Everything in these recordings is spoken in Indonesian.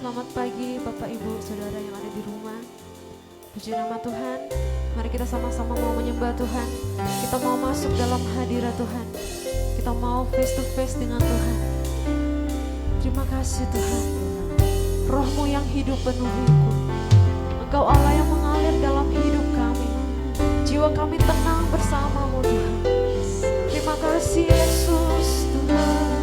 Selamat pagi Bapak Ibu Saudara yang ada di rumah. Puji nama Tuhan. Mari kita sama-sama mau menyembah Tuhan. Kita mau masuk dalam hadirat Tuhan. Kita mau face to face dengan Tuhan. Terima kasih Tuhan. Roh-Mu yang hidup penuhiku. Engkau Allah yang mengalir dalam hidup kami. Jiwa kami tenang bersama-Mu Tuhan. Terima kasih Yesus Tuhan.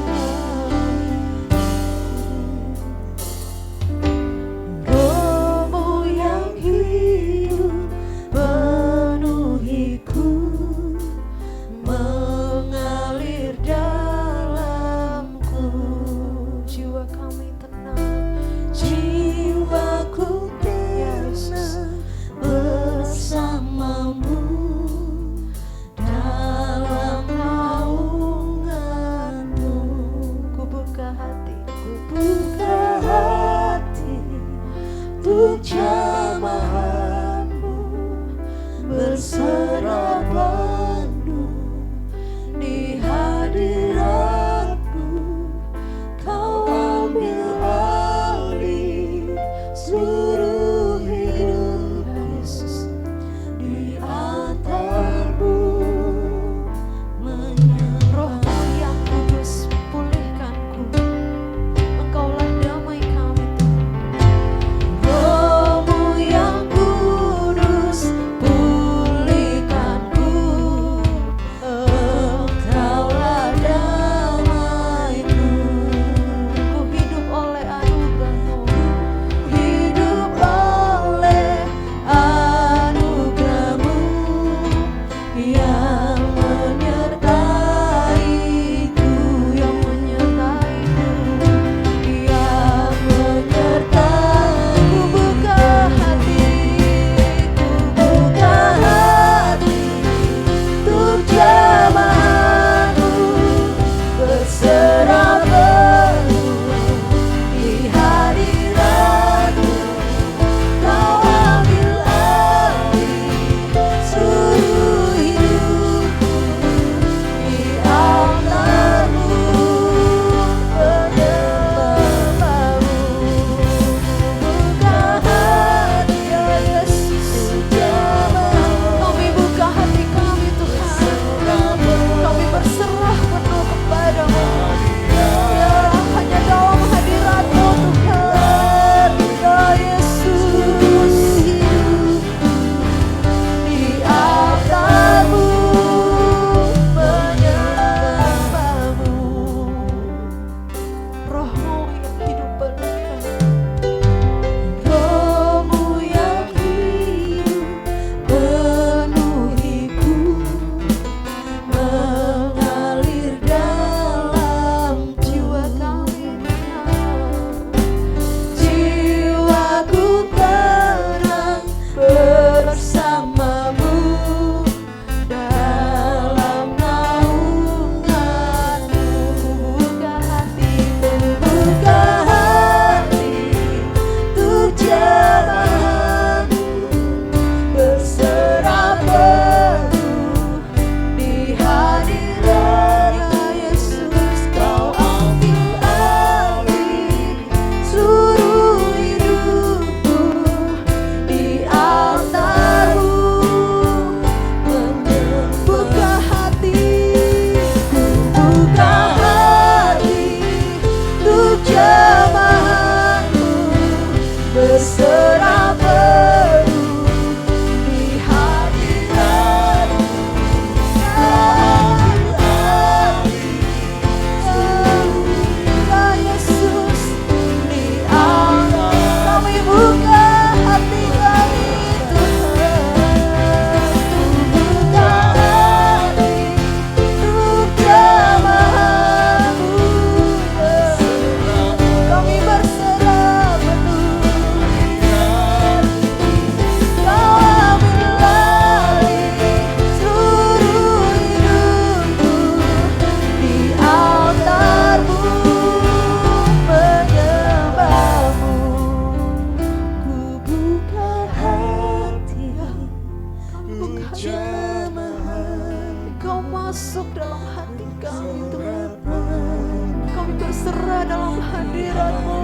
berserah dalam hadirat-Mu.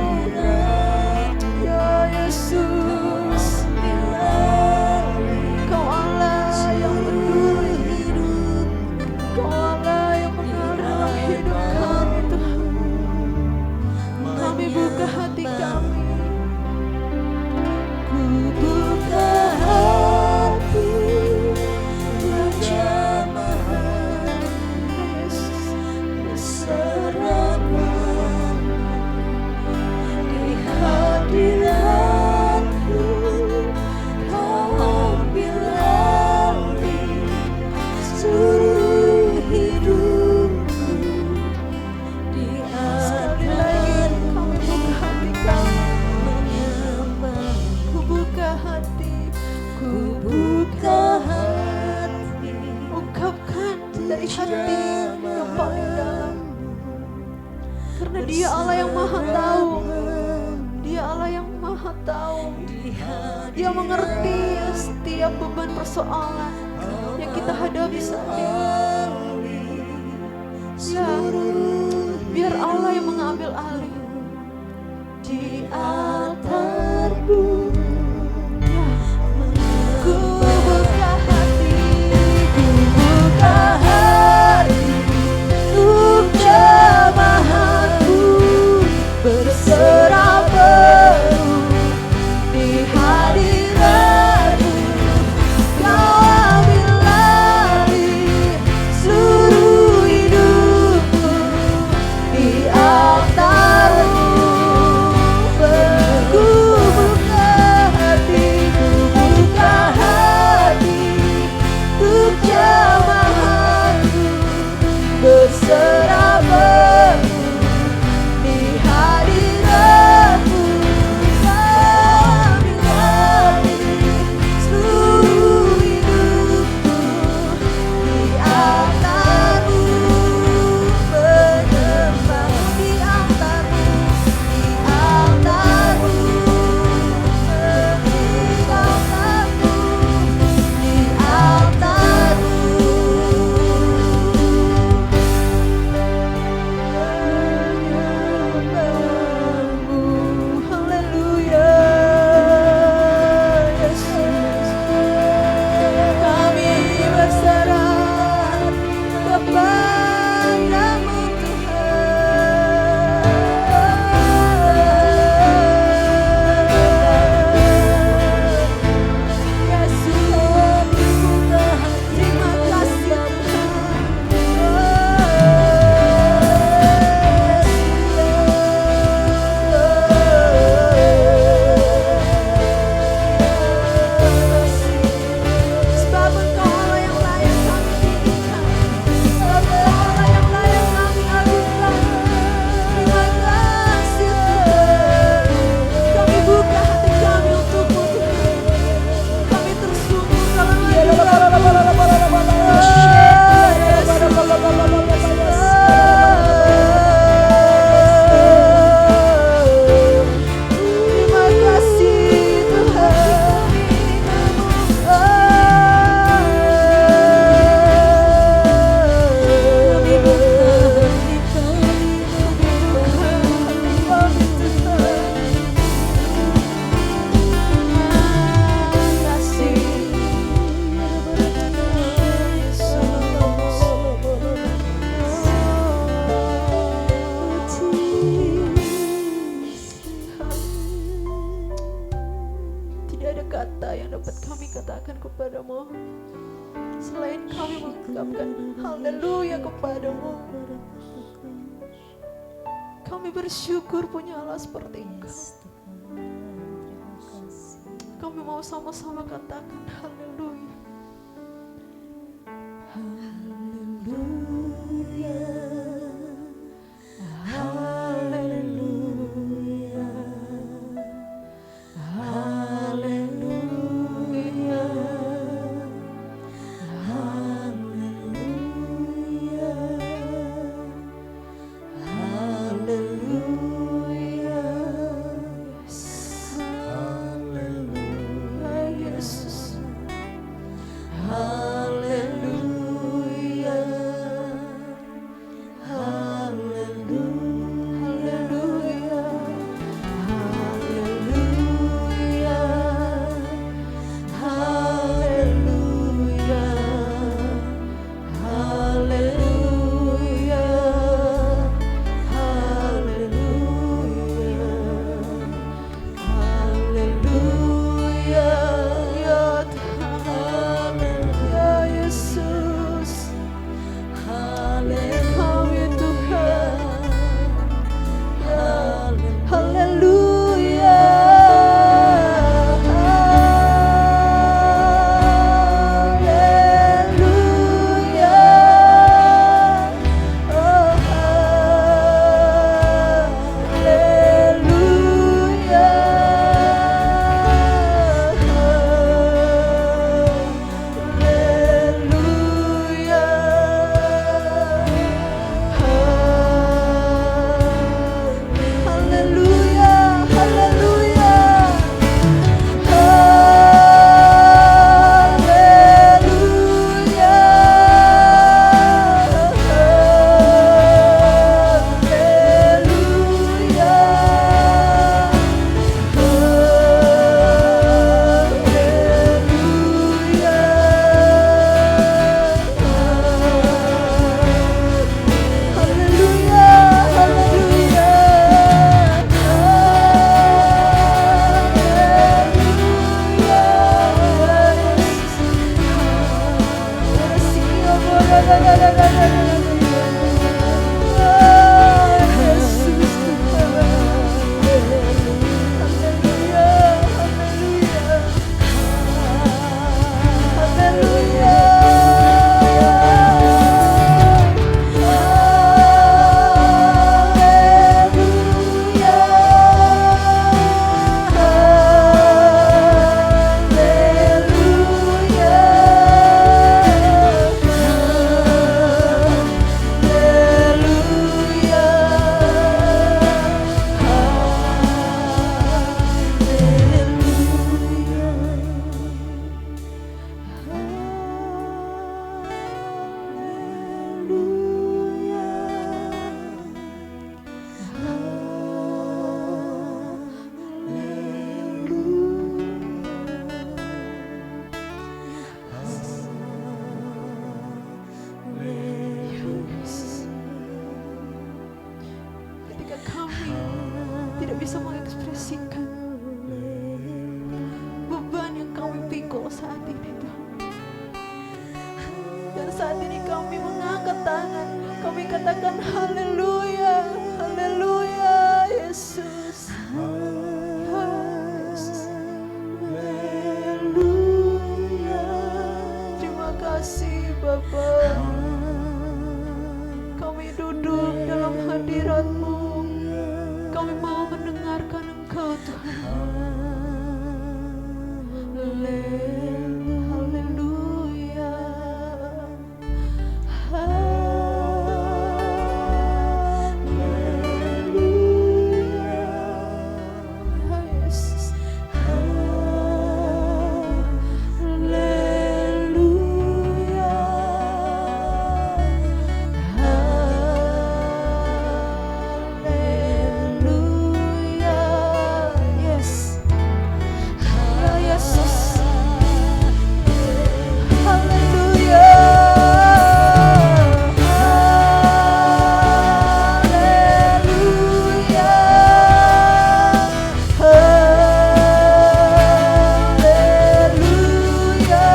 Yesus. Kau Allah yang peduli, Kau Allah yang mengalir dalam hidup kami Tuhan. Kami buka hati kami, ku buka hati berjamaah Yesus, berseramu di hadiratku. Kau ambil alih seluruh hidupku. Di sekali lagi kami buka hati kami menyembah. Ku buka hati, ku buka hati. Ungkapkan dari hati yang paling dalam, karena Dia Allah yang Maha Tahu. Dia Allah yang Maha Tahu. Dia mengerti setiap beban persoalan yang kita hadapi saat ini. Ya, biar Allah yang mengambil alih di altarmu. Ya, ku buka hati, ku buka hati untuk jamaahku, berserah penuh di hadiratmu. Kau ambil alih seluruh hidupku di altarmu. Ku buka hati, ku buka hati untuk jamaahku, berserah penuh di hadiratmu. Kau ambil alih seluruh hidupku di altarmu, menyembah di altarmu, di altarmu, di altarmu, di altarmu. Haleluya, Yesus. Kami berserah kepadamu Tuhan. Yesus, terima kasih sebab Engkau Allah yang layak kami tinggikan, sebab Engkau Allah yang layak kami agungkan. Terima kasih Tuhan. Kami buka hati kami untuk-Mu Tuhan. Kami tersungkur dalam terima kasih Tuhan. Tidak ada kata yang dapat kami katakan kepadamu selain kami mengucapkan haleluya kepadamu. Kami bersyukur punya Allah seperti Engkau. Kami mau sama-sama katakan haleluya. Haleluya, haleluya, haleluya, haleluya, haleluya. Yesus, haleluya Yesus. ketika kami tidak bisa mengekspresikan beban yang kami pikul saat ini Tuhan. Dan saat ini kami mengangkat tangan, kami katakan haleluya, haleluya Yesus. Haleluya. Terima kasih Bapa. Kami duduk dalam hadirat-Mu. Kami mau mendengarkan Engkau Tuhan. Haleluya. Haleluya. Yesus. Haleluya. Haleluya. Yes. Ya Yesus. Haleluya. Haleluya. Haleluya. Haleluya.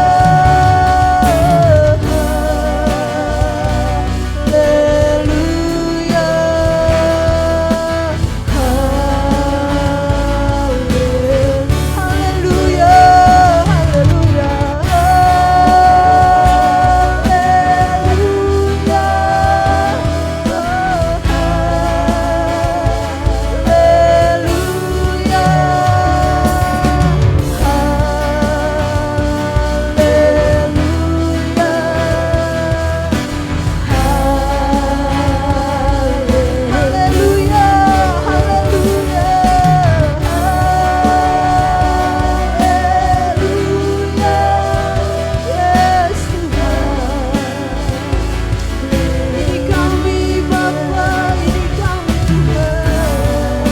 Haleluya. Ini kami Bapa, ini kami Tuhan.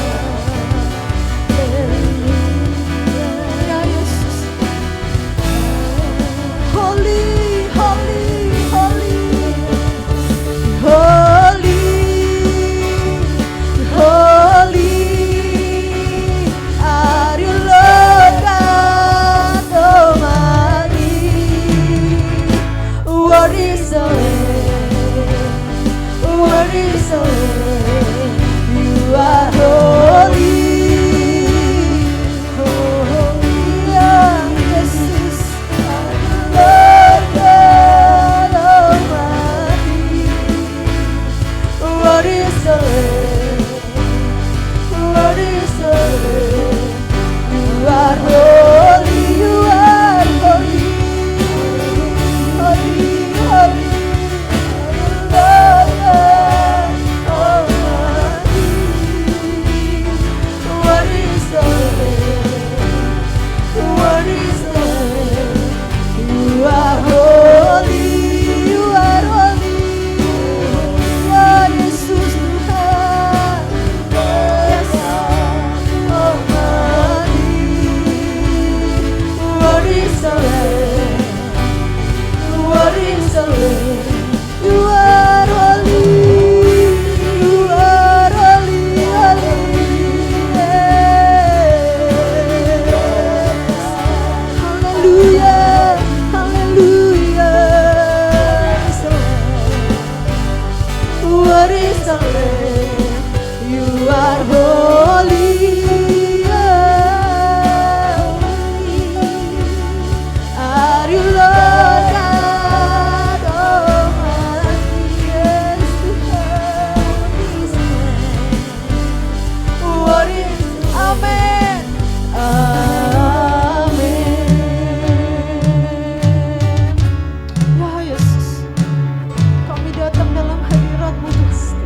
Ya Yesus. Holy, holy, holy. Holy, holy. Are you Lord God Almighty? What is the What is the You are holy. Holy, yeah, Jesus. Lord God Almighty. What is the What is the You are holy. You are holy. Holy, holy. Lord God Almighty. What is the What is the You are holy. You are holy. Ya Yesus Tuhan. Yes. Almighty. What is the What is the You are holy. You are holy. Holy. Hallelujah. Hallelujah. What is the You are holy. Are you Lord God Almighty? Yes, What is Amen. Amen. Ya Yesus, kami datang dalam hadirat-Mu Tuhan.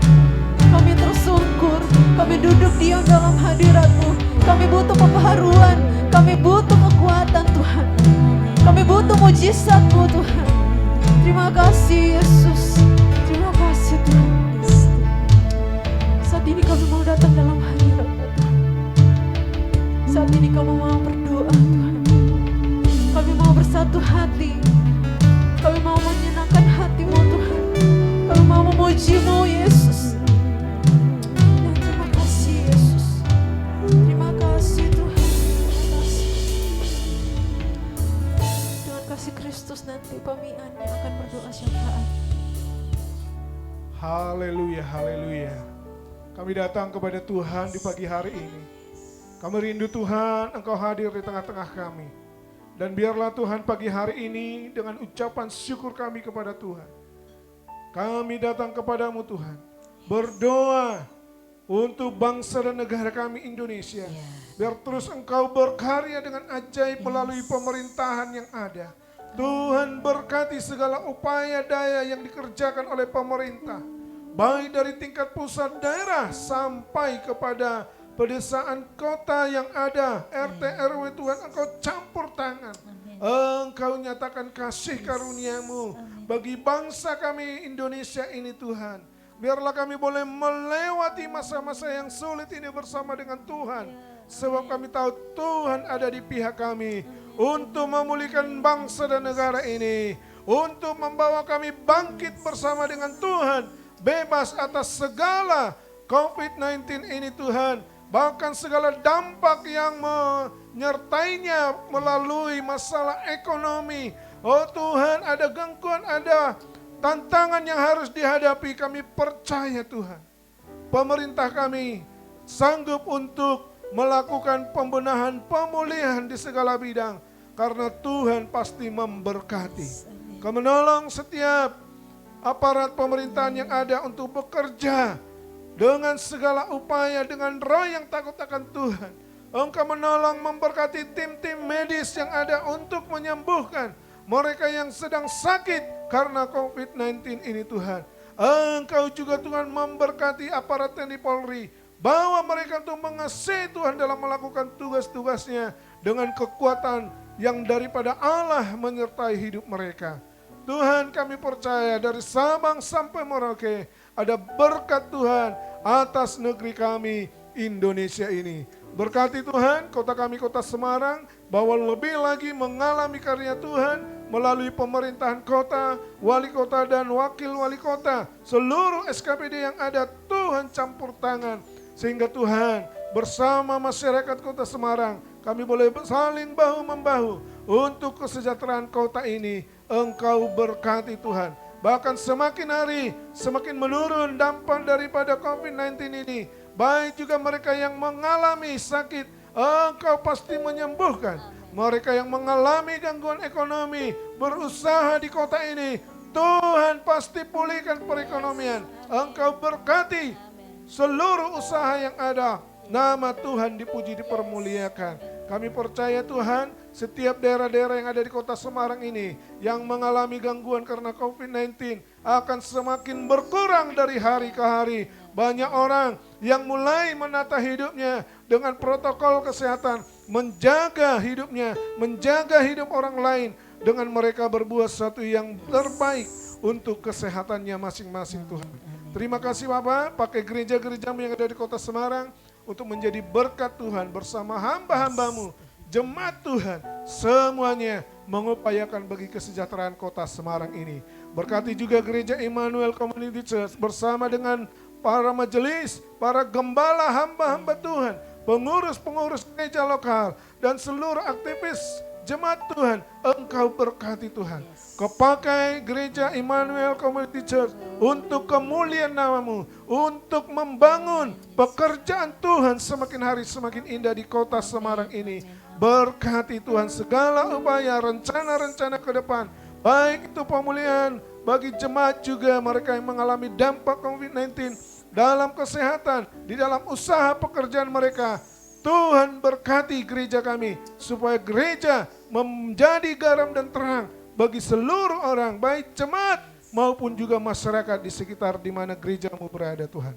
Kami tersungkur, kami duduk diam dalam hadirat-Mu. Kami butuh pembaharuan, kami butuh kekuatan Tuhan. Kami butuh mujizat-Mu Tuhan. Terima kasih Yesus. Terima kasih Tuhan. Saat ini kami mau datang dalam hadirat-Mu Tuhan. Saat ini kami mau berdoa Tuhan. Kami mau bersatu hati. Kami mau menyenangkan hati-Mu Tuhan. Kami mau memuji-Mu Yesus. Dan terima Haleluya, haleluya. Kami datang kepada Tuhan di pagi hari ini. Kami rindu Tuhan, Engkau hadir di tengah-tengah kami. Dan biarlah Tuhan pagi hari ini dengan ucapan syukur kami kepada Tuhan. Kami datang kepadamu Tuhan, berdoa untuk bangsa dan negara kami Indonesia. Biar terus Engkau berkarya dengan ajaib melalui pemerintahan yang ada. Tuhan berkati segala upaya daya yang dikerjakan oleh pemerintah, baik dari tingkat pusat daerah sampai kepada pedesaan kota yang ada, RT RW. Tuhan Engkau campur tangan. Engkau nyatakan kasih karunia-Mu bagi bangsa kami Indonesia ini Tuhan. Biarlah kami boleh melewati masa-masa yang sulit ini bersama dengan Tuhan. Sebab kami tahu Tuhan ada di pihak kami untuk memulihkan bangsa dan negara ini, untuk membawa kami bangkit bersama dengan Tuhan, bebas atas segala COVID-19 ini Tuhan, bahkan segala dampak yang menyertainya melalui masalah ekonomi. Oh Tuhan, ada gangguan, ada tantangan yang harus dihadapi. Kami percaya Tuhan, pemerintah kami sanggup untuk melakukan pembenahan, pemulihan di segala bidang. Karena Tuhan pasti memberkati. Kau menolong setiap aparat pemerintahan yang ada untuk bekerja dengan segala upaya, dengan roh yang takut akan Tuhan. Engkau menolong memberkati tim-tim medis yang ada untuk menyembuhkan mereka yang sedang sakit karena COVID-19 ini Tuhan. Engkau juga Tuhan memberkati aparat TNI Polri, bawa mereka untuk mengasihi Tuhan dalam melakukan tugas-tugasnya dengan kekuatan yang daripada Allah menyertai hidup mereka. Tuhan, kami percaya dari Sabang sampai Merauke ada berkat Tuhan atas negeri kami Indonesia ini. Berkati Tuhan kota kami, kota Semarang, bahwa lebih lagi mengalami karya Tuhan melalui pemerintahan kota, wali kota dan wakil wali kota. Seluruh SKPD yang ada Tuhan campur tangan, sehingga Tuhan bersama masyarakat kota Semarang kami boleh saling bahu-membahu untuk kesejahteraan kota ini. Engkau berkati Tuhan. Bahkan semakin hari semakin menurun dampak daripada COVID-19 ini. Baik juga mereka yang mengalami sakit, Engkau pasti menyembuhkan. Mereka yang mengalami gangguan ekonomi, berusaha di kota ini, Tuhan pasti pulihkan perekonomian. Engkau berkati seluruh usaha yang ada. Nama Tuhan dipuji, dipermuliakan. Kami percaya Tuhan, setiap daerah-daerah yang ada di kota Semarang ini yang mengalami gangguan karena COVID-19 akan semakin berkurang dari hari ke hari. Banyak orang yang mulai menata hidupnya dengan protokol kesehatan, menjaga hidupnya, menjaga hidup orang lain dengan mereka berbuat sesuatu yang terbaik untuk kesehatannya masing-masing Tuhan. Terima kasih Bapak, pakai gereja-gerejamu yang ada di kota Semarang untuk menjadi berkat Tuhan bersama hamba-hambamu, jemaat Tuhan, semuanya mengupayakan bagi kesejahteraan kota Semarang ini. Berkati juga gereja Immanuel Community Church bersama dengan para majelis, para gembala, hamba-hamba Tuhan, pengurus-pengurus gereja lokal, dan seluruh aktivis jemaat Tuhan. Engkau berkati Tuhan. Kau pakai gereja Immanuel Community Church untuk kemuliaan nama-Mu, untuk membangun pekerjaan Tuhan semakin hari semakin indah di kota Semarang ini. Berkati Tuhan segala upaya, rencana-rencana ke depan, baik itu pemulihan bagi jemaat juga mereka yang mengalami dampak COVID-19 dalam kesehatan, di dalam usaha pekerjaan mereka. Tuhan berkati gereja kami supaya gereja menjadi garam dan terang bagi seluruh orang, baik jemaat maupun juga masyarakat di sekitar di mana gerejamu berada Tuhan.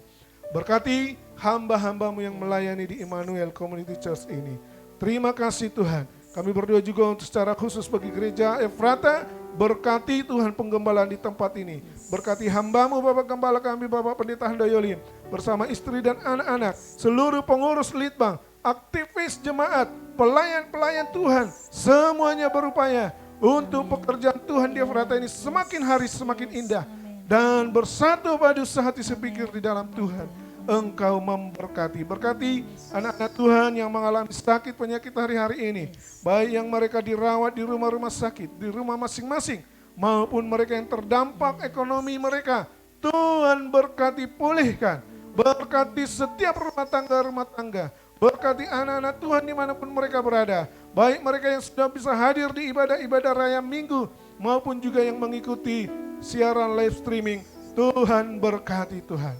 Berkati hamba-hambamu yang melayani di Immanuel Community Church ini. Terima kasih Tuhan. Kami berdoa juga untuk secara khusus bagi gereja Efrata. Berkati Tuhan penggembalaan di tempat ini. Berkati hambamu Bapak Gembala kami, Bapak Pendeta Handoyolim, bersama istri dan anak-anak, seluruh pengurus Litbang, aktivis jemaat, pelayan-pelayan Tuhan, semuanya berupaya untuk pekerjaan Tuhan di Efrata ini semakin hari semakin indah. Dan bersatu padu sehati sepikir di dalam Tuhan. Engkau memberkati. Berkati anak-anak Tuhan yang mengalami sakit penyakit hari-hari ini. Baik yang mereka dirawat di rumah-rumah sakit, di rumah masing-masing, maupun mereka yang terdampak ekonomi mereka. Tuhan berkati, pulihkan. Berkati setiap rumah tangga. Berkati anak-anak Tuhan dimanapun mereka berada. Baik mereka yang sudah bisa hadir di ibadah-ibadah raya minggu maupun juga yang mengikuti siaran live streaming. Tuhan berkati Tuhan.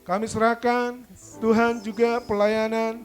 Kami serahkan Tuhan juga pelayanan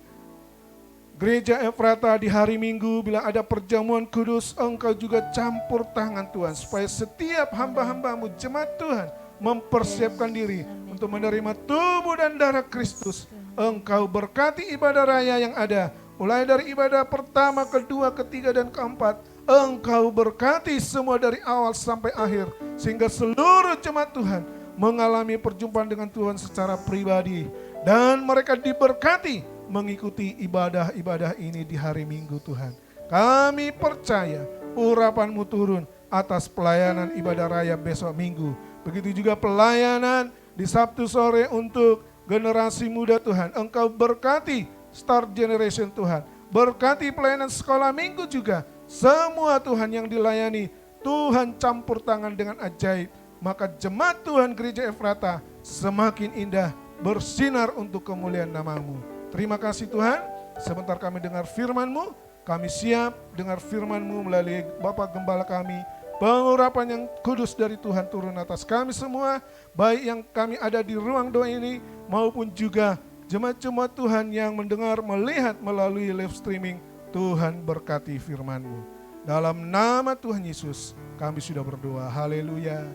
Gereja Efrata di hari Minggu, bila ada perjamuan kudus, Engkau juga campur tangan Tuhan, supaya setiap hamba-hambamu, jemaat Tuhan, mempersiapkan diri untuk menerima tubuh dan darah Kristus. Engkau berkati ibadah raya yang ada, mulai dari ibadah pertama, kedua, ketiga, dan keempat. Engkau berkati semua dari awal sampai akhir, sehingga seluruh jemaat Tuhan mengalami perjumpaan dengan Tuhan secara pribadi. Dan mereka diberkati mengikuti ibadah-ibadah ini di hari Minggu Tuhan. Kami percaya urapan-Mu turun atas pelayanan ibadah raya besok Minggu. Begitu juga pelayanan di Sabtu sore untuk generasi muda Tuhan. Engkau berkati Start Generation Tuhan. Berkati pelayanan sekolah Minggu juga. Semua Tuhan yang dilayani, Tuhan campur tangan dengan ajaib. Maka jemaat Tuhan Gereja Efrata semakin indah, bersinar untuk kemuliaan nama-Mu. Terima kasih Tuhan, sebentar kami dengar firman-Mu, kami siap dengar firman-Mu melalui Bapak Gembala kami, pengurapan yang kudus dari Tuhan turun atas kami semua, baik yang kami ada di ruang doa ini, maupun juga jemaat-jemaat Tuhan yang mendengar, melihat melalui live streaming. Tuhan berkati firman-Mu. Dalam nama Tuhan Yesus, kami sudah berdoa. Haleluya.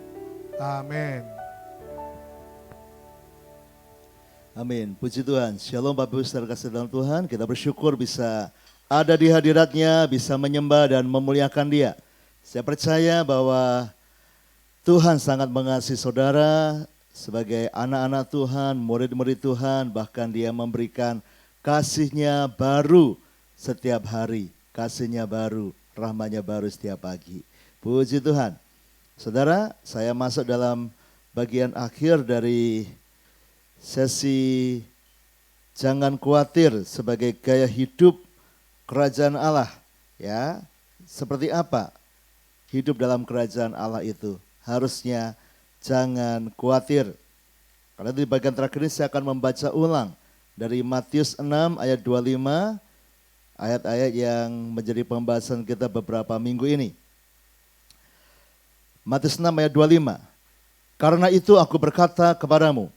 Amin. Amin, puji Tuhan. Shalom Bapak Ibu saudara kasih dalam Tuhan. Kita bersyukur bisa ada di hadirat-Nya, bisa menyembah dan memuliakan Dia. Saya percaya bahwa Tuhan sangat mengasihi saudara sebagai anak-anak Tuhan, murid-murid Tuhan. Bahkan Dia memberikan kasih-Nya baru setiap hari. Kasih-Nya baru, rahmat-Nya baru setiap pagi. Puji Tuhan. Saudara, saya masuk dalam bagian akhir dari sesi jangan khawatir sebagai gaya hidup kerajaan Allah, ya. Seperti apa hidup dalam kerajaan Allah itu? Harusnya jangan khawatir. Karena di bagian terakhir ini saya akan membaca ulang dari Matius 6 ayat 25, ayat-ayat yang menjadi pembahasan kita beberapa minggu ini. Matius 6 ayat 25. Karena itu aku berkata kepadamu,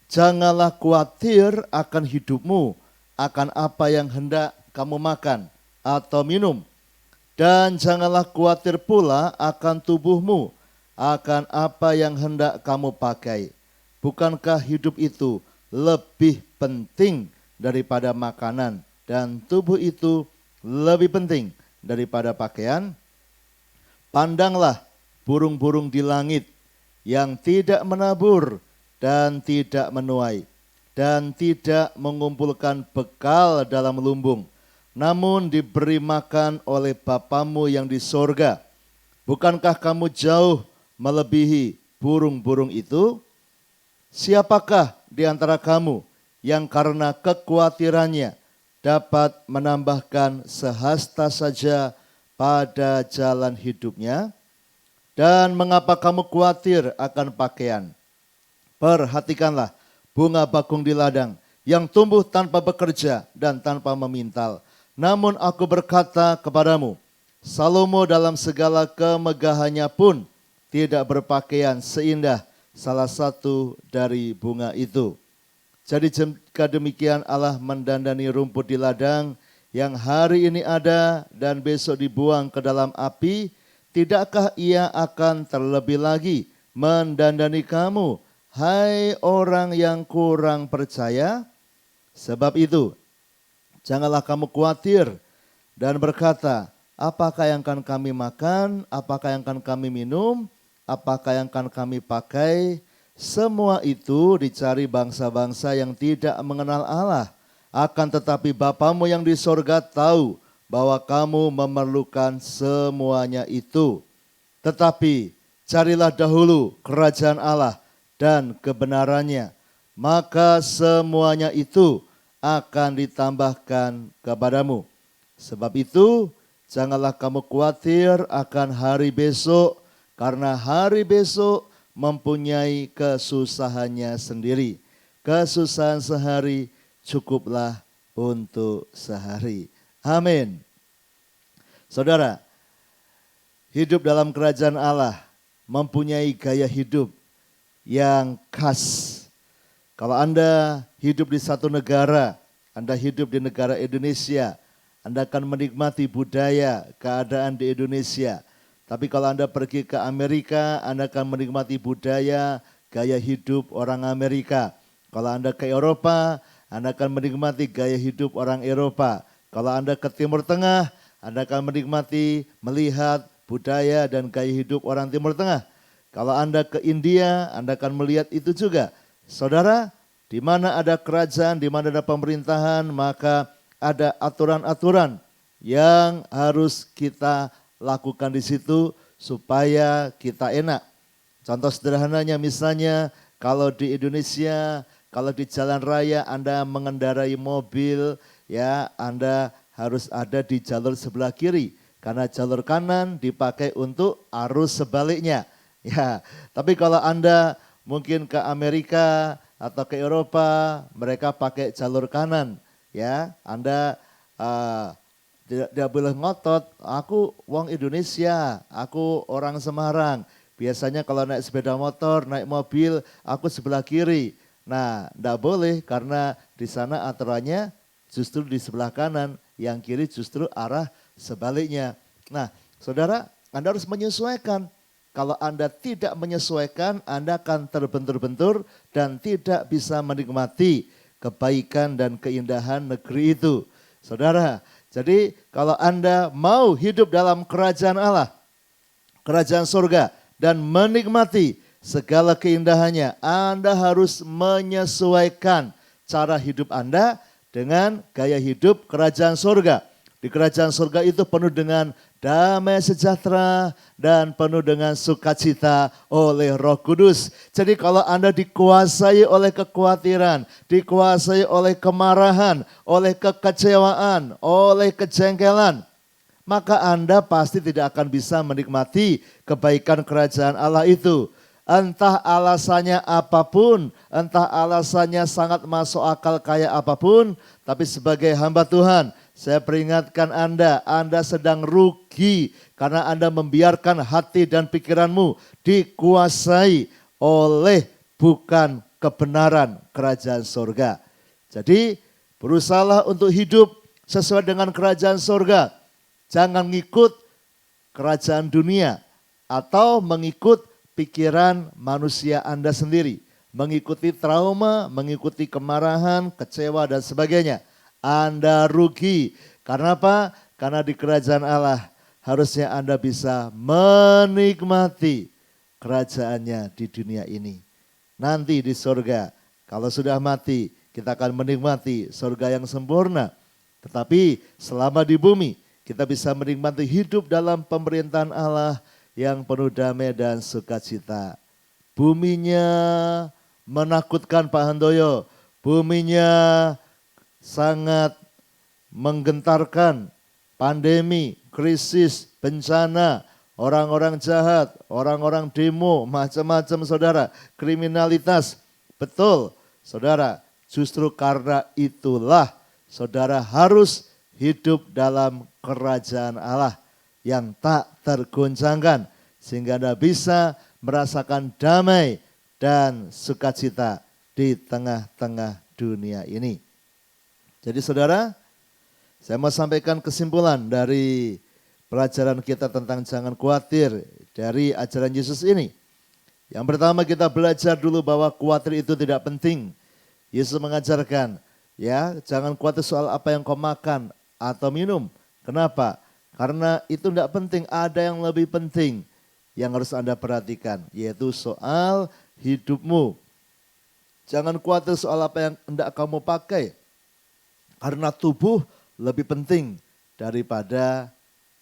janganlah khawatir akan hidupmu, akan apa yang hendak kamu makan atau minum. Dan janganlah khawatir pula akan tubuhmu, akan apa yang hendak kamu pakai. Bukankah hidup itu lebih penting daripada makanan, dan tubuh itu lebih penting daripada pakaian? Pandanglah burung-burung di langit yang tidak menabur dan tidak menuai, dan tidak mengumpulkan bekal dalam lumbung, namun diberi makan oleh Bapamu yang di sorga. Bukankah kamu jauh melebihi burung-burung itu? Siapakah di antara kamu yang karena kekhawatirannya dapat menambahkan sehasta saja pada jalan hidupnya? Dan mengapa kamu khawatir akan pakaian? Perhatikanlah bunga bakung di ladang yang tumbuh tanpa bekerja dan tanpa memintal. Namun aku berkata kepadamu, Salomo dalam segala kemegahannya pun tidak berpakaian seindah salah satu dari bunga itu. Jadi jika demikian Allah mendandani rumput di ladang yang hari ini ada dan besok dibuang ke dalam api, tidakkah Ia akan terlebih lagi mendandani kamu, hai orang yang kurang percaya? Sebab itu, janganlah kamu khawatir dan berkata, apakah yang akan kami makan, apakah yang akan kami minum, apakah yang akan kami pakai? Semua itu dicari bangsa-bangsa yang tidak mengenal Allah. Akan tetapi Bapamu yang di sorga tahu bahwa kamu memerlukan semuanya itu. Tetapi carilah dahulu kerajaan Allah dan kebenarannya, maka semuanya itu akan ditambahkan kepadamu. Sebab itu janganlah kamu khawatir akan hari besok, karena hari besok mempunyai kesusahannya sendiri. Kesusahan sehari cukuplah untuk sehari. Amin. Saudara, hidup dalam kerajaan Allah mempunyai gaya hidup yang khas. Kalau Anda hidup di satu negara, Anda hidup di negara Indonesia, Anda akan menikmati budaya, keadaan di Indonesia. Tapi kalau Anda pergi ke Amerika, Anda akan menikmati budaya, gaya hidup orang Amerika. Kalau Anda ke Eropa, Anda akan menikmati gaya hidup orang Eropa. Kalau Anda ke Timur Tengah, Anda akan menikmati, melihat budaya dan gaya hidup orang Timur Tengah. Kalau Anda ke India, Anda akan melihat itu juga. Saudara, di mana ada kerajaan, di mana ada pemerintahan, maka ada aturan-aturan yang harus kita lakukan di situ supaya kita enak. Contoh sederhananya misalnya kalau di Indonesia, kalau di jalan raya Anda mengendarai mobil, ya Anda harus ada di jalur sebelah kiri. Karena jalur kanan dipakai untuk arus sebaliknya. Ya, tapi kalau Anda mungkin ke Amerika atau ke Eropa, mereka pakai jalur kanan. Ya, Anda tidak boleh ngotot, aku wong Indonesia, aku orang Semarang. Biasanya kalau naik sepeda motor, naik mobil, aku sebelah kiri. Nah, tidak boleh karena di sana aturannya justru di sebelah kanan, yang kiri justru arah sebaliknya. Nah, saudara, Anda harus menyesuaikan. Kalau Anda tidak menyesuaikan, Anda akan terbentur-bentur dan tidak bisa menikmati kebaikan dan keindahan negeri itu. Saudara, jadi kalau Anda mau hidup dalam kerajaan Allah, kerajaan surga, dan menikmati segala keindahannya, Anda harus menyesuaikan cara hidup Anda dengan gaya hidup kerajaan surga. Di kerajaan surga itu penuh dengan damai sejahtera dan penuh dengan sukacita oleh Roh Kudus. Jadi kalau Anda dikuasai oleh kekhawatiran, dikuasai oleh kemarahan, oleh kekecewaan, oleh kejengkelan, maka Anda pasti tidak akan bisa menikmati kebaikan kerajaan Allah itu. Entah alasannya apapun, entah alasannya sangat masuk akal kayak apapun, tapi sebagai hamba Tuhan, saya peringatkan Anda sedang rugi karena Anda membiarkan hati dan pikiranmu dikuasai oleh bukan kebenaran kerajaan surga. Jadi berusahalah untuk hidup sesuai dengan kerajaan surga. Jangan ngikut kerajaan dunia atau mengikut pikiran manusia Anda sendiri. Mengikuti trauma, mengikuti kemarahan, kecewa dan sebagainya. Anda rugi. Karena apa? Karena di kerajaan Allah harusnya Anda bisa menikmati kerajaannya di dunia ini. Nanti di surga, kalau sudah mati, kita akan menikmati surga yang sempurna. Tetapi selama di bumi, kita bisa menikmati hidup dalam pemerintahan Allah yang penuh damai dan sukacita. Buminya menakutkan Pak Handoyo, buminya sangat menggentarkan, pandemi, krisis, bencana, orang-orang jahat, orang-orang demo, macam-macam saudara, kriminalitas. Betul saudara, justru karena itulah saudara harus hidup dalam kerajaan Allah yang tak tergoncangkan, sehingga Anda bisa merasakan damai dan sukacita di tengah-tengah dunia ini. Jadi saudara, saya mau sampaikan kesimpulan dari pelajaran kita tentang jangan khawatir dari ajaran Yesus ini. Yang pertama kita belajar dulu bahwa khawatir itu tidak penting. Yesus mengajarkan, ya jangan khawatir soal apa yang kau makan atau minum. Kenapa? Karena itu tidak penting, ada yang lebih penting yang harus Anda perhatikan, yaitu soal hidupmu. Jangan khawatir soal apa yang hendak kamu pakai. Karena tubuh lebih penting daripada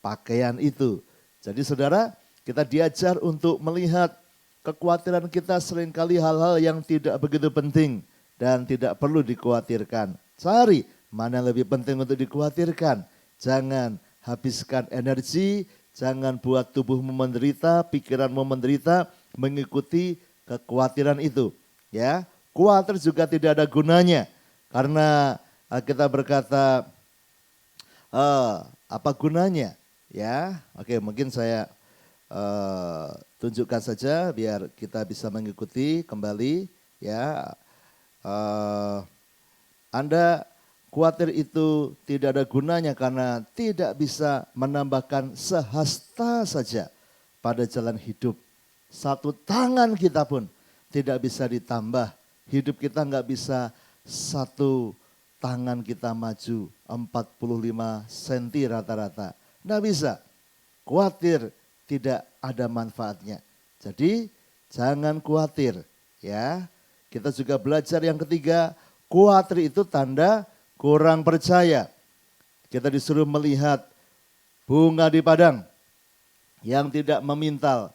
pakaian itu. Jadi saudara, kita diajar untuk melihat kekhawatiran kita seringkali hal-hal yang tidak begitu penting dan tidak perlu dikhawatirkan. Cari mana yang lebih penting untuk dikhawatirkan. Jangan habiskan energi, jangan buat tubuhmu menderita, pikiranmu menderita mengikuti kekhawatiran itu. Ya, khawatir juga tidak ada gunanya karena kita berkata apa gunanya? Ya, oke, mungkin saya tunjukkan saja biar kita bisa mengikuti kembali. Ya, Anda khawatir itu tidak ada gunanya karena tidak bisa menambahkan sehasta saja pada jalan hidup. Satu tangan kita pun tidak bisa ditambah. Hidup kita nggak bisa satu tangan kita maju 45 cm rata-rata. Nggak bisa. Khawatir tidak ada manfaatnya. Jadi jangan khawatir ya. Kita juga belajar yang ketiga, khawatir itu tanda kurang percaya. Kita disuruh melihat bunga di padang yang tidak memintal,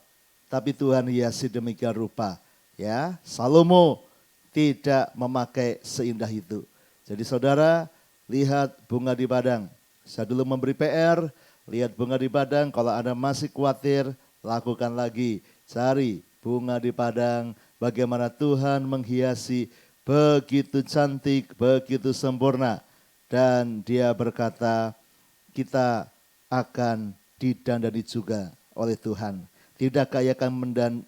tapi Tuhan hiasi demikian rupa. Ya, Salomo tidak memakai seindah itu. Jadi saudara, lihat bunga di padang. Saya dulu memberi PR, lihat bunga di padang. Kalau Anda masih khawatir, lakukan lagi. Cari bunga di padang, bagaimana Tuhan menghiasi begitu cantik, begitu sempurna. Dan dia berkata, kita akan didandani juga oleh Tuhan. Tidakkah ia akan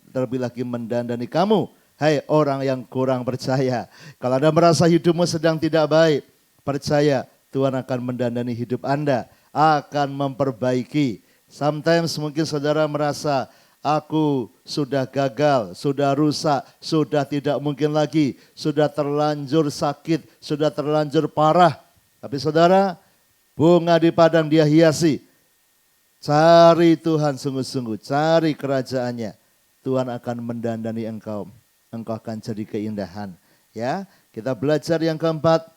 terlebih lagi mendandani kamu, hai orang yang kurang percaya. Kalau Anda merasa hidupmu sedang tidak baik, percaya Tuhan akan mendandani hidup Anda, akan memperbaiki. Sometimes mungkin saudara merasa, aku sudah gagal, sudah rusak, sudah tidak mungkin lagi, sudah terlanjur sakit, sudah terlanjur parah. Tapi saudara, bunga di padang dia hiasi. Cari Tuhan sungguh-sungguh, cari kerajaannya. Tuhan akan mendandani engkau. Engkau akan jadi keindahan. Ya, kita belajar yang keempat,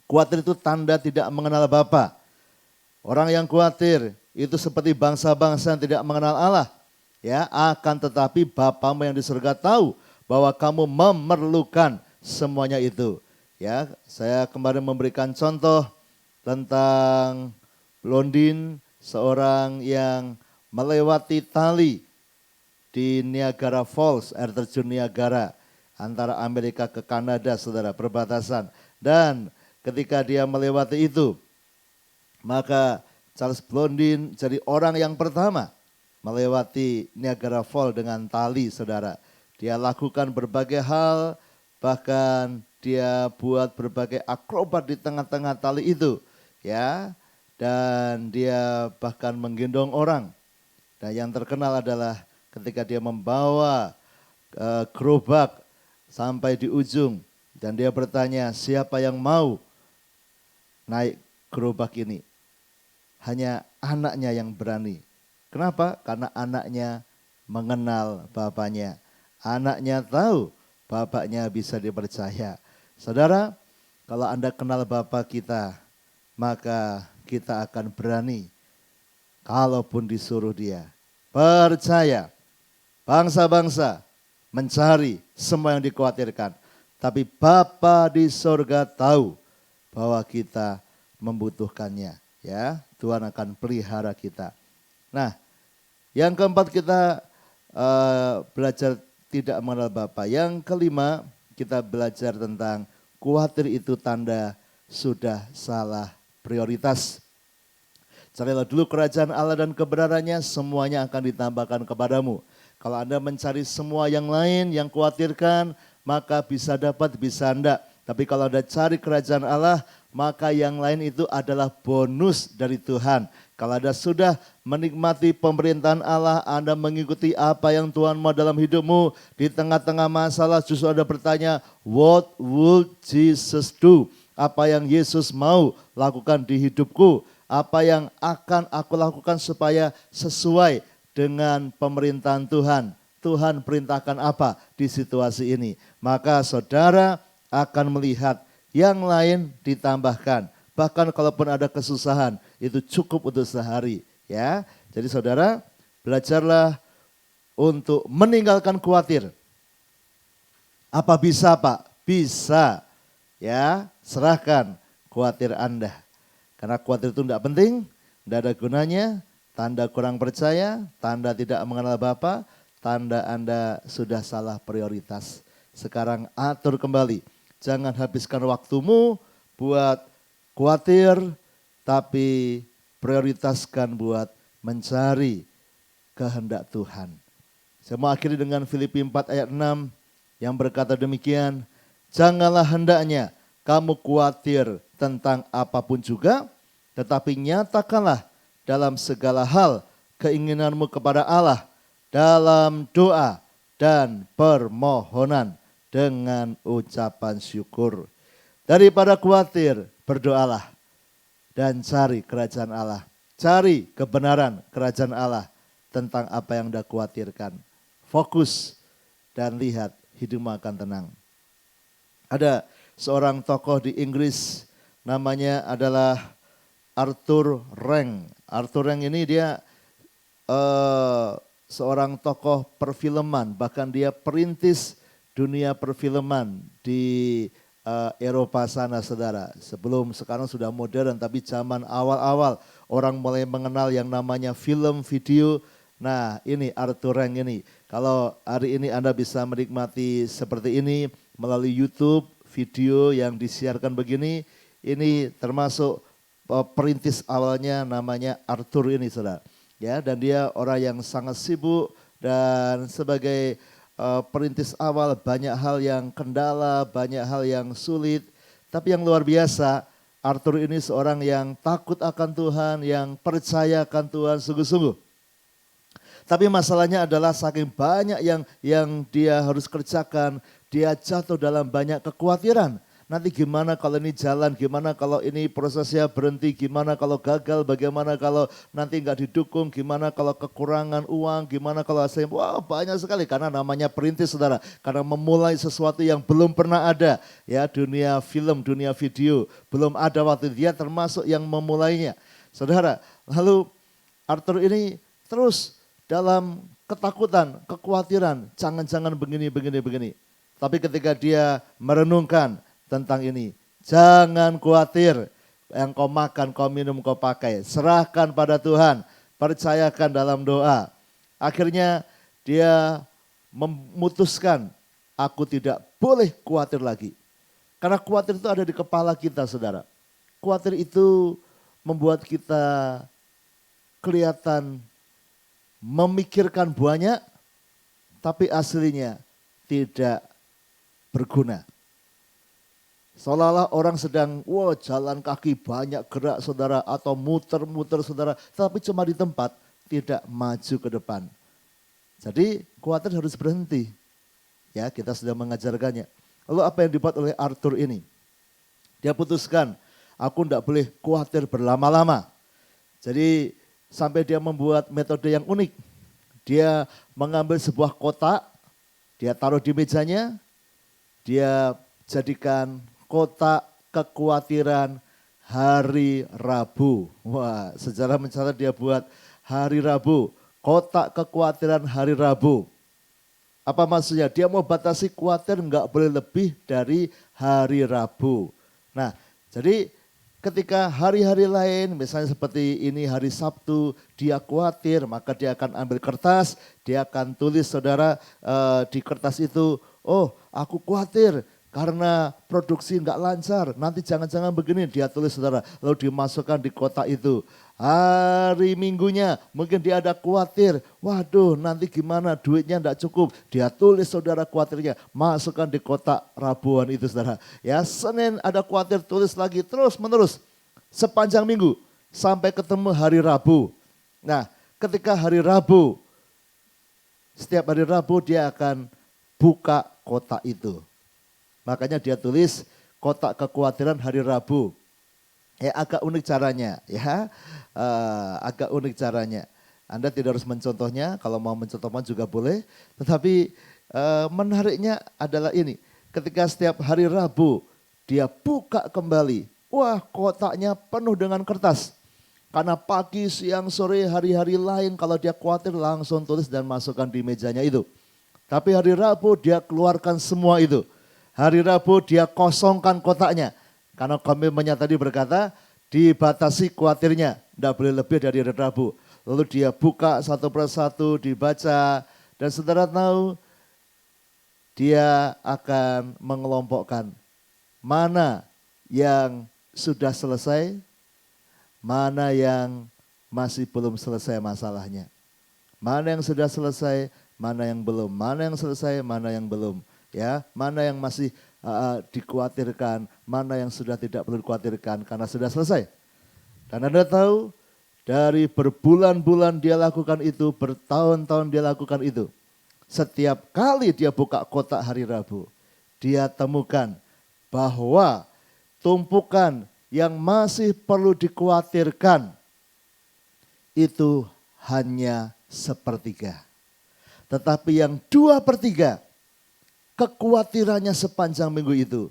khawatir itu tanda tidak mengenal Bapa. Orang yang khawatir itu seperti bangsa-bangsa yang tidak mengenal Allah. Ya, akan tetapi Bapamu yang di surga tahu bahwa kamu memerlukan semuanya itu. Ya, saya kemarin memberikan contoh tentang Blondin, seorang yang melewati tali di Niagara Falls, air terjun Niagara, antara Amerika ke Kanada, saudara, perbatasan. Dan ketika dia melewati itu, maka Charles Blondin jadi orang yang pertama melewati Niagara Falls dengan tali, saudara. Dia lakukan berbagai hal, bahkan dia buat berbagai akrobat di tengah-tengah tali itu, ya. Dan dia bahkan menggendong orang. Dan yang terkenal adalah ketika dia membawa gerobak sampai di ujung dan dia bertanya, siapa yang mau naik gerobak ini? Hanya anaknya yang berani. Kenapa? Karena anaknya mengenal bapaknya. Anaknya tahu bapaknya bisa dipercaya. Saudara, kalau Anda kenal Bapak kita, maka kita akan berani kalaupun disuruh dia. Percaya, bangsa-bangsa mencari semua yang dikhawatirkan. Tapi Bapa di sorga tahu bahwa kita membutuhkannya. Ya, Tuhan akan pelihara kita. Nah, yang keempat kita belajar tidak mengenal Bapa. Yang kelima kita belajar tentang khawatir itu tanda sudah salah prioritas. Carilah dulu kerajaan Allah dan kebenarannya, semuanya akan ditambahkan kepadamu. Kalau Anda mencari semua yang lain yang khawatirkan, maka bisa dapat, bisa enggak. Tapi kalau Anda cari kerajaan Allah, maka yang lain itu adalah bonus dari Tuhan. Kalau Anda sudah menikmati pemerintahan Allah, Anda mengikuti apa yang Tuhan mau dalam hidupmu, di tengah-tengah masalah justru Anda bertanya, what would Jesus do? Apa yang Yesus mau lakukan di hidupku? Apa yang akan aku lakukan supaya sesuai dengan pemerintahan Tuhan? Tuhan perintahkan apa di situasi ini? Maka saudara akan melihat yang lain ditambahkan. Bahkan kalaupun ada kesusahan, itu cukup untuk sehari. Ya, jadi saudara belajarlah untuk meninggalkan khawatir. Apa bisa Pak? Bisa. Ya, serahkan khawatir Anda. Karena khawatir itu tidak penting, tidak ada gunanya, tanda kurang percaya, tanda tidak mengenal Bapa, tanda Anda sudah salah prioritas. Sekarang atur kembali. Jangan habiskan waktumu buat khawatir, tapi prioritaskan buat mencari kehendak Tuhan. Saya mau akhiri dengan Filipi 4 ayat 6 yang berkata demikian, janganlah hendaknya kamu khawatir tentang apapun juga, tetapi nyatakanlah dalam segala hal keinginanmu kepada Allah dalam doa dan permohonan dengan ucapan syukur. Daripada khawatir, berdoalah dan cari kerajaan Allah. Cari kebenaran kerajaan Allah tentang apa yang Anda khawatirkan. Fokus dan lihat hidupmu akan tenang. Ada seorang tokoh di Inggris namanya adalah Arthur Rank. Arthur Rank ini dia seorang tokoh perfilman, bahkan dia perintis dunia perfilman di Eropa sana saudara. Sebelum sekarang sudah modern, tapi zaman awal-awal orang mulai mengenal yang namanya film video. Nah ini Arthur Rank ini. Kalau hari ini Anda bisa menikmati seperti ini melalui YouTube, video yang disiarkan begini, ini termasuk perintis awalnya namanya Arthur ini saudara. Ya, dan dia orang yang sangat sibuk dan sebagai perintis awal banyak hal yang kendala, banyak hal yang sulit. Tapi yang luar biasa, Arthur ini seorang yang takut akan Tuhan, yang percaya akan Tuhan sungguh-sungguh. Tapi masalahnya adalah saking banyak yang dia harus kerjakan, dia jatuh dalam banyak kekhawatiran. Nanti gimana kalau ini jalan, gimana kalau ini prosesnya berhenti, gimana kalau gagal, bagaimana kalau nanti nggak didukung, gimana kalau kekurangan uang, gimana kalau hasilnya, wah banyak sekali karena namanya perintis saudara. Karena memulai sesuatu yang belum pernah ada, ya dunia film, dunia video, belum ada waktu dia termasuk yang memulainya. Saudara, lalu Arthur ini terus dalam ketakutan, kekhawatiran, jangan-jangan begini. Tapi ketika dia merenungkan tentang ini, jangan khawatir, yang kau makan, kau minum, kau pakai, serahkan pada Tuhan, percayakan dalam doa. Akhirnya dia memutuskan, aku tidak boleh khawatir lagi. Karena khawatir itu ada di kepala kita saudara. Khawatir itu membuat kita kelihatan memikirkan banyak, tapi aslinya tidak berguna. Seolah-olah orang sedang jalan kaki banyak gerak saudara atau muter-muter saudara, tapi cuma di tempat, tidak maju ke depan. Jadi khawatir harus berhenti. Ya, kita sudah mengajarkannya. Lalu apa yang dibuat oleh Arthur ini? Dia putuskan, aku tidak boleh khawatir berlama-lama. Jadi sampai dia membuat metode yang unik. Dia mengambil sebuah kotak, dia taruh di mejanya, dia jadikan kotak kekhawatiran hari Rabu. Wah, sejarah mencatat dia buat hari Rabu, kotak kekhawatiran hari Rabu. Apa maksudnya? Dia mau batasi khawatir enggak boleh lebih dari hari Rabu. Nah, jadi ketika hari-hari lain, misalnya seperti ini hari Sabtu, dia khawatir, maka dia akan ambil kertas, dia akan tulis saudara di kertas itu, oh aku khawatir karena produksi enggak lancar, nanti jangan-jangan begini, dia tulis saudara, lalu dimasukkan di kotak itu. Hari Minggunya mungkin dia ada khawatir, waduh nanti gimana duitnya enggak cukup, dia tulis saudara khawatirnya, masukkan di kotak Rabuan itu saudara. Ya, Senin ada khawatir, tulis lagi, terus menerus sepanjang minggu sampai ketemu hari Rabu. Nah, ketika hari Rabu, setiap hari Rabu dia akan buka kotak itu. Makanya dia tulis kotak kekhawatiran hari Rabu. Ya, agak unik caranya, ya, agak unik caranya. Anda tidak harus mencontohnya, kalau mau mencontohnya juga boleh. Tetapi menariknya adalah ini, ketika setiap hari Rabu dia buka kembali, wah kotaknya penuh dengan kertas. Karena pagi, siang, sore, hari-hari lain kalau dia khawatir langsung tulis dan masukkan di mejanya itu. Tapi hari Rabu dia keluarkan semua itu. Hari Rabu dia kosongkan kotaknya. Karena komitmennya tadi berkata dibatasi khawatirnya. Tidak boleh lebih dari hari Rabu. Lalu dia buka satu persatu, dibaca. Dan saudara tahu dia akan mengelompokkan mana yang sudah selesai, mana yang masih belum selesai masalahnya. Mana yang sudah selesai, mana yang belum, mana yang selesai, mana yang belum. Ya, mana yang masih dikhawatirkan, mana yang sudah tidak perlu dikhawatirkan karena sudah selesai. Dan Anda tahu dari berbulan-bulan dia lakukan itu, bertahun-tahun dia lakukan itu. Setiap kali dia buka kotak hari Rabu, dia temukan bahwa tumpukan yang masih perlu dikhawatirkan itu hanya sepertiga. Tetapi yang 2/3 kekhawatirannya sepanjang minggu itu,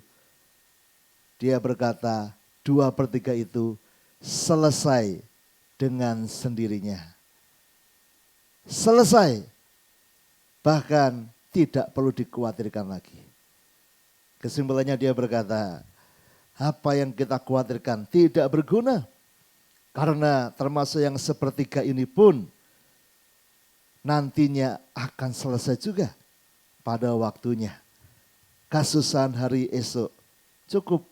dia berkata 2/3 itu selesai dengan sendirinya. Selesai. Bahkan tidak perlu dikhawatirkan lagi. Kesimpulannya dia berkata, apa yang kita khawatirkan tidak berguna. Karena termasuk yang sepertiga ini pun nantinya akan selesai juga pada waktunya. Kasusan hari esok cukup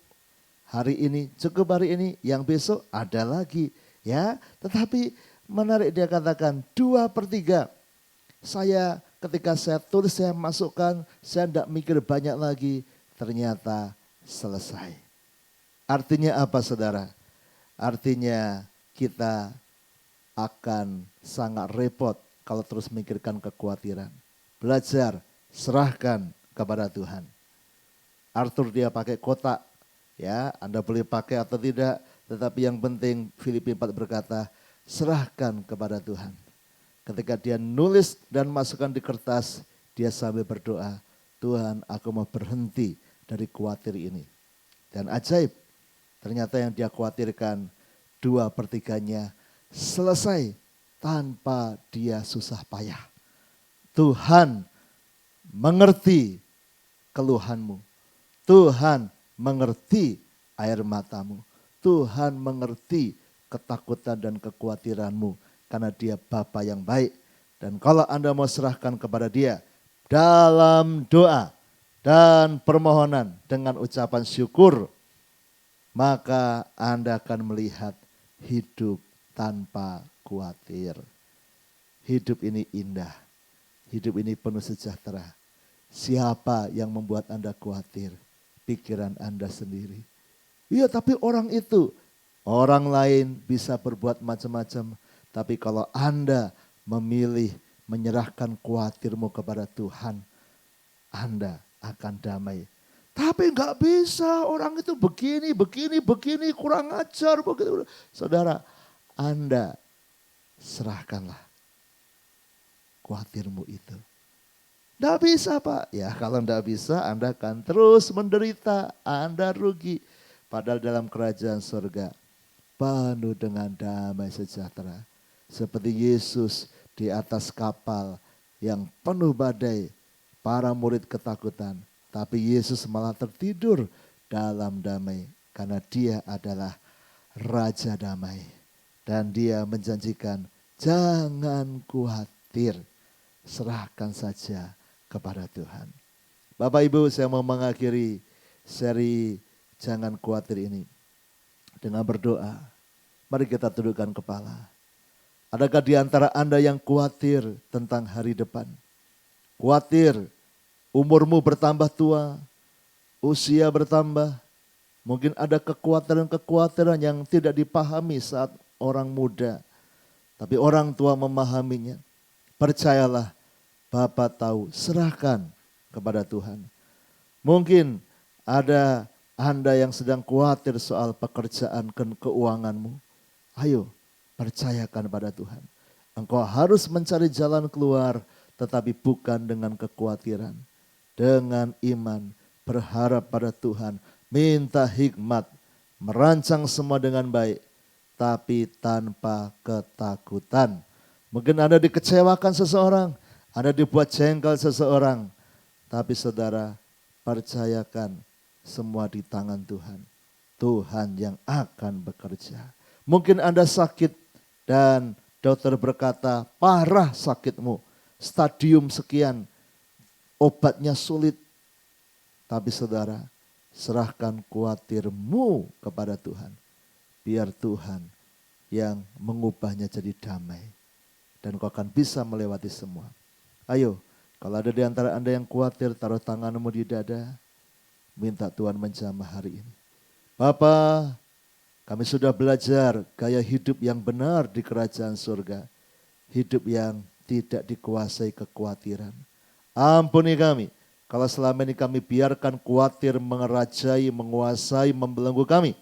hari ini, cukup hari ini, yang besok ada lagi. Ya, tetapi menarik dia katakan 2/3 saya ketika saya tulis, saya masukkan, saya tidak mikir banyak lagi, ternyata selesai. Artinya apa saudara? Artinya kita akan sangat repot kalau terus mikirkan kekhawatiran. Belajar, serahkan kepada Tuhan. Arthur dia pakai kotak, ya Anda boleh pakai atau tidak, tetapi yang penting Filipi 4 berkata, serahkan kepada Tuhan. Ketika dia nulis dan masukkan di kertas, dia sambil berdoa, Tuhan aku mau berhenti dari khawatir ini. Dan ajaib, ternyata yang dia khawatirkan 2/3 selesai tanpa dia susah payah. Tuhan mengerti keluhanmu. Tuhan mengerti air matamu. Tuhan mengerti ketakutan dan kekhawatiranmu. Karena dia Bapa yang baik. Dan kalau Anda mau serahkan kepada dia dalam doa dan permohonan dengan ucapan syukur, maka Anda akan melihat hidup tanpa khawatir. Hidup ini indah. Hidup ini penuh sejahtera. Siapa yang membuat Anda khawatir? Pikiran Anda sendiri. Iya, tapi orang itu, orang lain bisa berbuat macam-macam. Tapi kalau Anda memilih menyerahkan khawatirmu kepada Tuhan, Anda akan damai. Tapi enggak bisa, orang itu begini, kurang ajar, begitu. Saudara, Anda serahkanlah khawatirmu itu. Enggak bisa Pak. Ya kalau enggak bisa, Anda akan terus menderita, Anda rugi. Padahal dalam kerajaan surga penuh dengan damai sejahtera. Seperti Yesus di atas kapal yang penuh badai, para murid ketakutan. Tapi Yesus malah tertidur dalam damai karena dia adalah Raja Damai. Dan dia menjanjikan, jangan khawatir, serahkan saja kepada Tuhan. Bapak Ibu, saya mau mengakhiri seri Jangan Khawatir ini dengan berdoa. Mari kita tundukkan kepala. Adakah di antara Anda yang khawatir tentang hari depan? Khawatir umurmu bertambah tua, usia bertambah. Mungkin ada kekhawatiran-kekhawatiran yang tidak dipahami saat orang muda. Tapi orang tua memahaminya. Percayalah, Bapa tahu, serahkan kepada Tuhan. Mungkin ada Anda yang sedang khawatir soal pekerjaan dan keuanganmu. Ayo, percayakan pada Tuhan. Engkau harus mencari jalan keluar, tetapi bukan dengan kekhawatiran. Dengan iman, berharap pada Tuhan, minta hikmat, merancang semua dengan baik, tapi tanpa ketakutan. Mungkin Anda dikecewakan seseorang, Anda dibuat jengkel seseorang, tapi saudara, percayakan semua di tangan Tuhan. Tuhan yang akan bekerja. Mungkin Anda sakit dan dokter berkata, parah sakitmu. stadium sekian, obatnya sulit. Tapi saudara, serahkan khawatirmu kepada Tuhan. Biar Tuhan yang mengubahnya jadi damai. Dan kau akan bisa melewati semua. Ayo, kalau ada di antara Anda yang khawatir, taruh tanganmu di dada. Minta Tuhan menjamah hari ini. Bapa, kami sudah belajar gaya hidup yang benar di kerajaan surga. Hidup yang tidak dikuasai kekhawatiran. Ampuni kami, kalau selama ini kami biarkan khawatir mengerajai, menguasai, membelenggu kami.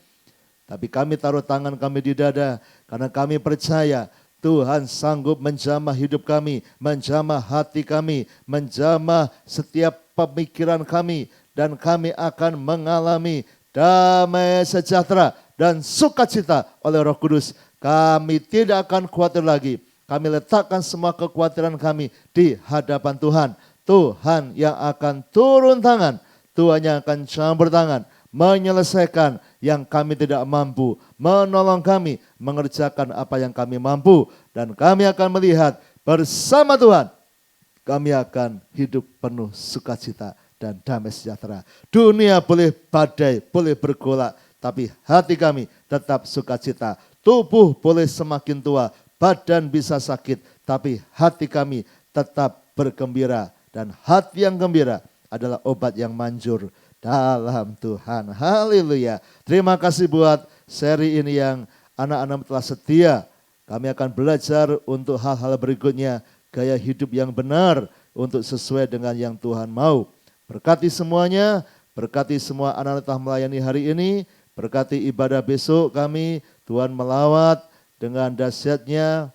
Tapi kami taruh tangan kami di dada, karena kami percaya Tuhan sanggup menjamah hidup kami, menjamah hati kami, menjamah setiap pemikiran kami. Dan kami akan mengalami damai sejahtera dan sukacita oleh Roh Kudus. Kami tidak akan khawatir lagi. Kami letakkan semua kekhawatiran kami di hadapan Tuhan. Tuhan yang akan turun tangan. Tuhan yang akan campur tangan. Menyelesaikan yang kami tidak mampu. Menolong kami mengerjakan apa yang kami mampu. Dan kami akan melihat bersama Tuhan. Kami akan hidup penuh sukacita dan damai sejahtera. Dunia boleh badai, boleh bergolak, tapi hati kami tetap sukacita. Tubuh boleh semakin tua, badan bisa sakit, tapi hati kami tetap bergembira. Dan hati yang gembira adalah obat yang manjur dalam Tuhan. Haleluya. Terima kasih buat seri ini yang anak-anak telah setia. Kami akan belajar untuk hal-hal berikutnya, gaya hidup yang benar untuk sesuai dengan yang Tuhan mau. Berkati semuanya, berkati semua anak-anak telah melayani hari ini, berkati ibadah besok kami, Tuhan melawat dengan dahsyatnya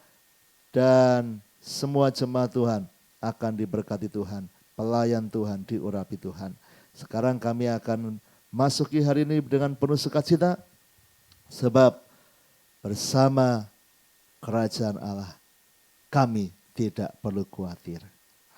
dan semua jemaat Tuhan akan diberkati Tuhan, pelayan Tuhan diurapi Tuhan. Sekarang kami akan masuki hari ini dengan penuh sukacita, sebab bersama kerajaan Allah kami tidak perlu khawatir.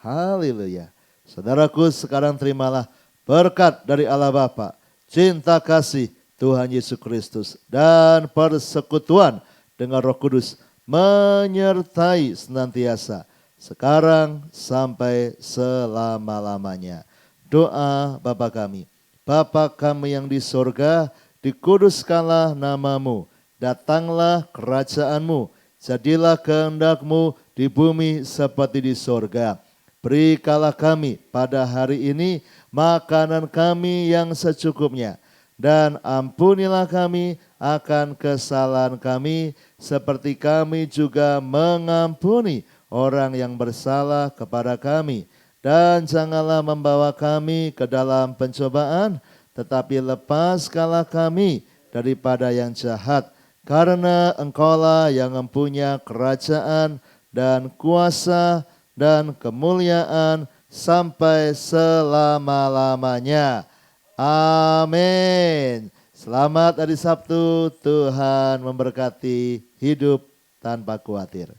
Haleluya. Saudaraku, sekarang terimalah berkat dari Allah Bapa, cinta kasih Tuhan Yesus Kristus, dan persekutuan dengan Roh Kudus menyertai senantiasa, sekarang sampai selama-lamanya. Doa Bapa kami. Bapa kami yang di sorga, dikuduskanlah namamu, datanglah kerajaanmu, jadilah kehendak-Mu di bumi seperti di sorga. Berikanlah kami pada hari ini makanan kami yang secukupnya. Dan ampunilah kami akan kesalahan kami, seperti kami juga mengampuni orang yang bersalah kepada kami. Dan janganlah membawa kami ke dalam pencobaan, tetapi lepaskanlah kami daripada yang jahat. Karena Engkaulah yang mempunyai kerajaan dan kuasa dan kemuliaan sampai selama-lamanya. Amin. Selamat hari Sabtu, Tuhan memberkati hidup tanpa khawatir.